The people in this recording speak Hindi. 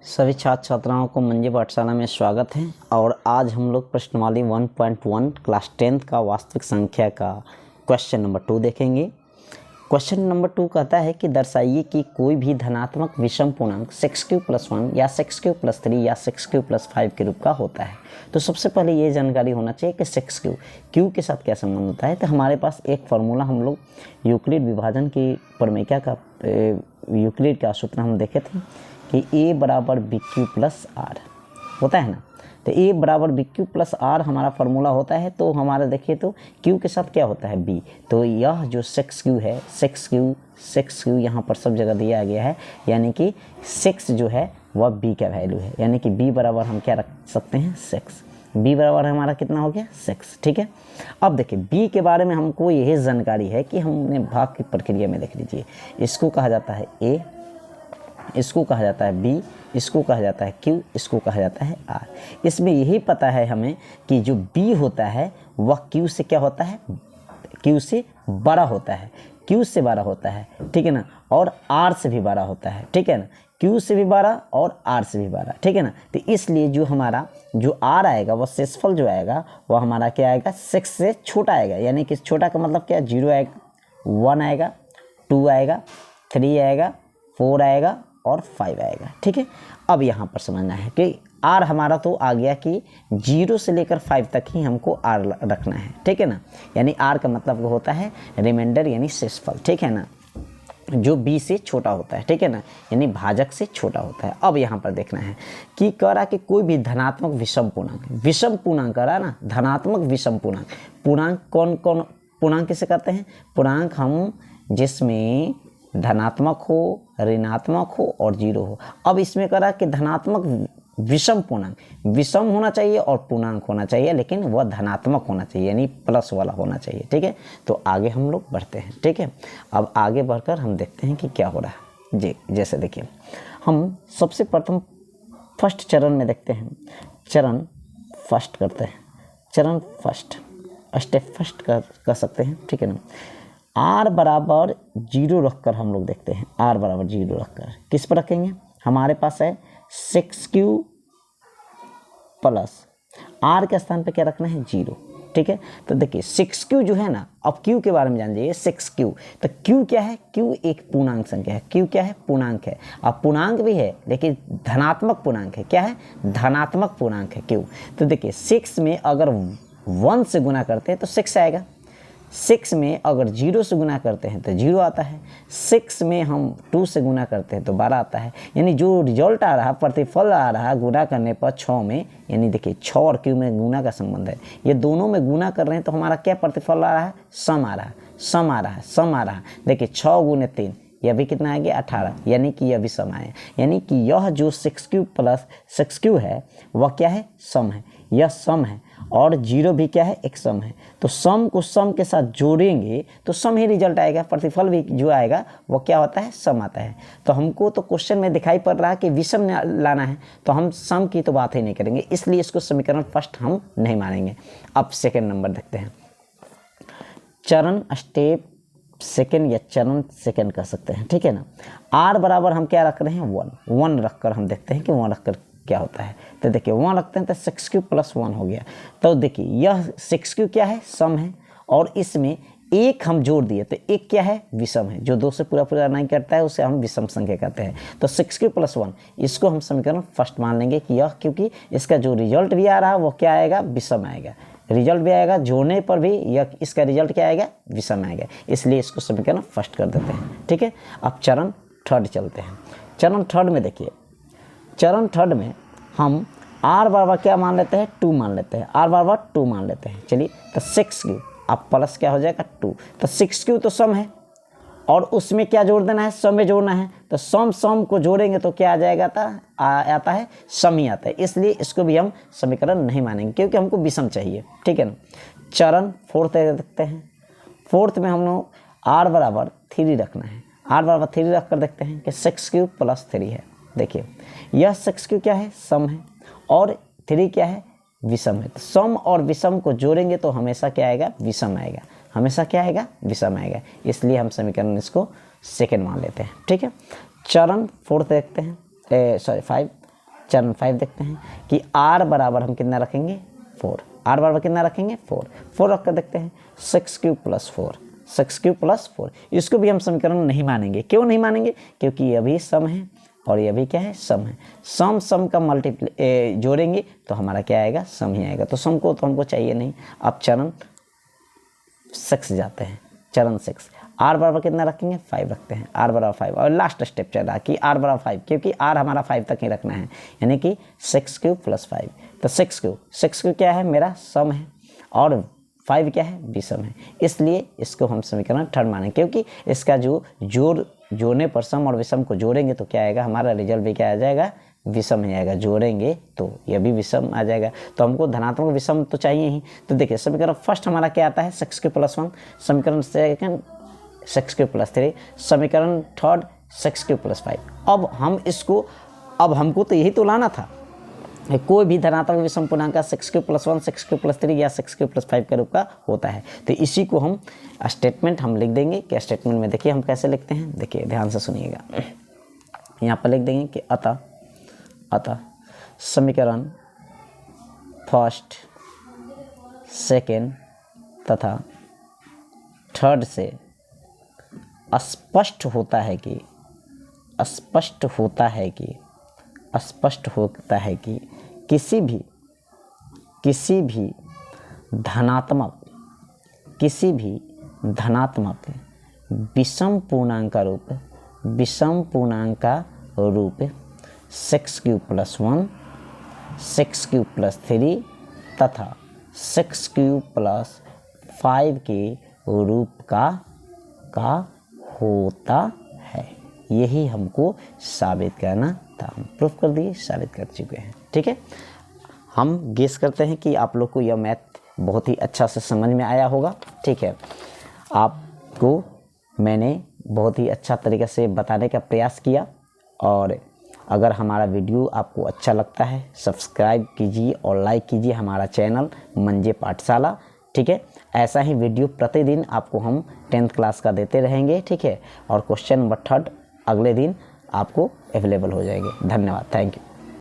सभी छात्र छात्राओं को मंजी पाठशाला में स्वागत है। और आज हम लोग प्रश्नवाली 1.1 क्लास 10th का वास्तविक संख्या का क्वेश्चन नंबर 2 देखेंगे। क्वेश्चन नंबर 2 कहता है कि दर्शाइए कि कोई भी धनात्मक विषम पूर्णांक 6q+1 या 6q+3 या 6q+5 के रूप का होता है। तो सबसे पहले ये जानकारी होना चाहिए कि 6q के साथ क्या संबंध होता है। तो हमारे पास एक फार्मूला हम लोग यूक्लिड विभाजन की प्रमेयिका का यूक्लिड का सूत्र हम देखे थे कि a बराबर bq+r होता है ना। तो a बराबर bq+r हमारा फार्मूला होता है। तो हमारा देखिए तो q के साथ क्या होता है b। तो यह जो 6q है 6q यहाँ पर सब जगह दिया गया है, यानी कि 6 जो है वह b का वैल्यू है, यानी कि b बराबर हम क्या रख सकते हैं 6। b बराबर हमारा कितना हो गया 6। ठीक है। अब देखिए b के बारे में हमको यही जानकारी है कि हमने भाग की प्रक्रिया में देख लीजिए, इसको कहा जाता है a, इसको कहा जाता है b, इसको कहा जाता है q, इसको कहा जाता है r। इसमें यही पता है हमें कि जो b होता है वह q से क्या होता है, q से बड़ा होता है, q से बड़ा होता है, ठीक है ना, और r से भी बड़ा होता है, ठीक है ना, q से भी बड़ा और r से भी बड़ा, ठीक है ना। तो इसलिए जो हमारा जो r आएगा वह शेषफल जो आएगा वह हमारा क्या आएगा 6 से छोटा आएगा, यानी कि छोटा का मतलब क्या 0 आएगा, 1 आएगा, 2 आएगा, 3 आएगा, 4 आएगा और 5 आएगा। ठीक है। अब यहाँ पर समझना है कि r हमारा तो आ गया कि 0 से लेकर 5 तक ही हमको r रखना है, ठीक है ना। यानी r का मतलब होता है रिमाइंडर यानी शेषफल, ठीक है ना, जो b से छोटा होता है, ठीक है ना, यानी भाजक से छोटा होता है। अब यहाँ पर देखना है कि कह रहा कि कोई भी धनात्मक विषम पूर्णांक कह रहा ना, धनात्मक विषम पूर्णांक कौन कौन पूर्णांक किसे कहते हैं, पूर्णांक हम जिसमें धनात्मक हो, ऋणात्मक हो और 0 हो। अब इसमें करा कि धनात्मक विषम पूर्णांक, विषम होना चाहिए और पूर्णांक होना चाहिए, लेकिन वह धनात्मक होना चाहिए, यानी प्लस वाला होना चाहिए। ठीक है। तो आगे हम लोग बढ़ते हैं। ठीक है। अब आगे बढ़कर हम देखते हैं कि क्या हो रहा है जी। जैसे देखिए हम सबसे प्रथम फर्स्ट चरण में देखते हैं, चरण फर्स्ट करते हैं, चरण फर्स्ट स्टेप फर्स्ट कर सकते हैं, ठीक है ना। r बराबर 0 रखकर हम लोग देखते हैं, r बराबर 0 रखकर किस पर रखेंगे, हमारे पास है 6q प्लस r के स्थान पे क्या रखना है 0। ठीक है। तो देखिए 6q जो है ना, अब q के बारे में जान जाइए 6q। तो q क्या है, q एक पूर्णांक संख्या है, q क्या है पूर्णांक है। अब पूर्णांक भी है लेकिन धनात्मक पूर्णांक है, क्या है धनात्मक पूर्णांक है q। तो देखिए 6 में अगर 1 से गुना करते हैं तो 6 आएगा, 6 में अगर 0 से गुना करते हैं तो 0 आता है, 6 में हम 2 से गुना करते हैं तो 12 आता है। यानी जो रिजल्ट आ रहा, प्रतिफल आ रहा गुना करने पर 6 में, यानी देखिए 6 और q में गुना का संबंध है, ये दोनों में गुना कर रहे हैं तो हमारा क्या प्रतिफल आ रहा है, सम आ रहा है, सम आ रहा है, सम आ रहा है। देखिए 6 गुने 3 यह भी कितना आ गया 18, यानी कि यह भी सम आया, यानी कि यह जो 6q प्लस 6q है वह क्या है सम है, यह सम है, और 0 भी क्या है एक सम है। तो सम को सम के साथ जोड़ेंगे तो सम ही रिजल्ट आएगा, प्रतिफल भी जो आएगा वो क्या होता है सम आता है। तो हमको तो क्वेश्चन में दिखाई पड़ रहा है कि विषम लाना है, तो हम सम की तो बात ही नहीं करेंगे, इसलिए इसको समीकरण फर्स्ट हम नहीं मानेंगे। अब सेकेंड नंबर देखते हैं, चरण स्टेप सेकेंड या चरण सेकेंड कर सकते हैं, ठीक है ना। r बराबर हम क्या रख रहे हैं 1 रखकर हम देखते हैं कि 1 रखकर क्या होता है। तो देखिए 1 रखते हैं तो 6q प्लस 1 हो गया। तो देखिए यह 6q क्या है सम है, और इसमें एक हम जोड़ दिए तो एक क्या है विषम है, जो 2 से पूरा नहीं करता है उसे हम विषम संख्या कहते हैं। तो 6q प्लस 1 इसको हम समीकरण फर्स्ट मान लेंगे कि यह, क्योंकि इसका जो रिजल्ट भी आ रहा है वो क्या आएगा विषम आएगा, रिजल्ट भी आएगा, जोड़ने पर भी यह इसका रिजल्ट क्या आएगा विषम आएगा, इसलिए इसको समीकरण फर्स्ट कर देते हैं। ठीक है। अब चरण थर्ड चलते हैं। चरण थर्ड में देखिए, चरण थर्ड में हम r बराबर क्या मान लेते हैं 2 मान लेते हैं, r बराबर 2 मान लेते हैं। चलिए तो 6q अब प्लस क्या हो जाएगा 2, तो 6q तो सम है और उसमें क्या जोड़ देना है सम में जोड़ना है, तो सम को जोड़ेंगे तो क्या आ जाएगा आता है सम ही आता है, इसलिए इसको भी हम समीकरण नहीं मानेंगे क्योंकि हमको विषम चाहिए। ठीक है ना। चरण फोर्थ देखते हैं, फोर्थ में हम लोग r बराबर 3 रखना है, r बराबर 3 रख कर देखते हैं कि 6q प्लस 3 है। देखिए यह 6q क्या है सम है और 3 क्या है विषम है, तो सम और विषम को जोड़ेंगे तो हमेशा क्या आएगा विषम आएगा, हमेशा क्या आएगा विषम आएगा, इसलिए हम समीकरण इसको सेकेंड मान लेते हैं। ठीक है। चरण फोर्थ देखते हैं, 5 चरण 5 देखते हैं कि r बराबर हम कितना रखेंगे 4, r बराबर कितना रखेंगे 4 रख कर देखते हैं 6 प्लस 4 इसको भी हम समीकरण नहीं मानेंगे। क्यों नहीं मानेंगे? क्योंकि ये भी सम है और ये भी क्या है सम है। सम का मल्टीप्लाई जोड़ेंगे तो हमारा क्या आएगा सम ही आएगा, तो सम को तो हमको चाहिए नहीं। अब चरण 6 जाते हैं, चरण 6 r बराबर कितना रखेंगे 5 रखते हैं, r बराबर 5 और लास्ट स्टेप चल रहा है कि r बराबर 5 क्योंकि r हमारा 5 तक ही रखना है, यानी कि 6 प्लस 5। तो 6 क्या है मेरा सम है और 5 क्या है विषम है, इसलिए इसको हम समीकरण थर्ड मानेंगे क्योंकि इसका जो जोड़ने पर सम और विषम को जोड़ेंगे तो क्या आएगा हमारा रिजल्ट भी क्या आ जाएगा विषम ही आएगा। जोड़ेंगे तो यह भी विषम आ जाएगा, तो हमको धनात्मक विषम तो चाहिए ही। तो देखिए समीकरण फर्स्ट हमारा क्या आता है 6 प्लस 1, समीकरण सेकंड 6 प्लस 3, समीकरण थर्ड 6 प्लस 5। अब हम इसको हमको तो यही तो लाना था, कोई भी धनात्मक विषम पूर्णांक का 6 प्लस 1 6 प्लस 3 या 6 प्लस 5 के रूप का होता है। तो इसी को हम स्टेटमेंट हम लिख देंगे कि स्टेटमेंट में देखिए हम कैसे लिखते हैं, देखिए ध्यान से सुनिएगा। यहाँ पर लिख देंगे कि अतः समीकरण फर्स्ट सेकेंड तथा थर्ड से स्पष्ट होता है कि किसी भी धनात्मक विषम पूर्णांक का रूप 6 प्लस 1 6 प्लस 3 तथा 6 प्लस 5 के रूप का होता है। यही हमको साबित करना था, हम प्रूफ कर दिए, साबित कर चुके हैं। ठीक है, हम गेस करते हैं कि आप लोग को यह मैथ बहुत ही अच्छा से समझ में आया होगा। ठीक है, आपको मैंने बहुत ही अच्छा तरीके से बताने का प्रयास किया और अगर हमारा वीडियो आपको अच्छा लगता है सब्सक्राइब कीजिए और लाइक कीजिए हमारा चैनल मंजे पाठशाला। ठीक है, ऐसा ही वीडियो प्रतिदिन आपको हम 10th क्लास का देते रहेंगे। ठीक है, और क्वेश्चन नंबर 3 अगले दिन आपको अवेलेबल हो जाएंगे। धन्यवाद, थैंक यू।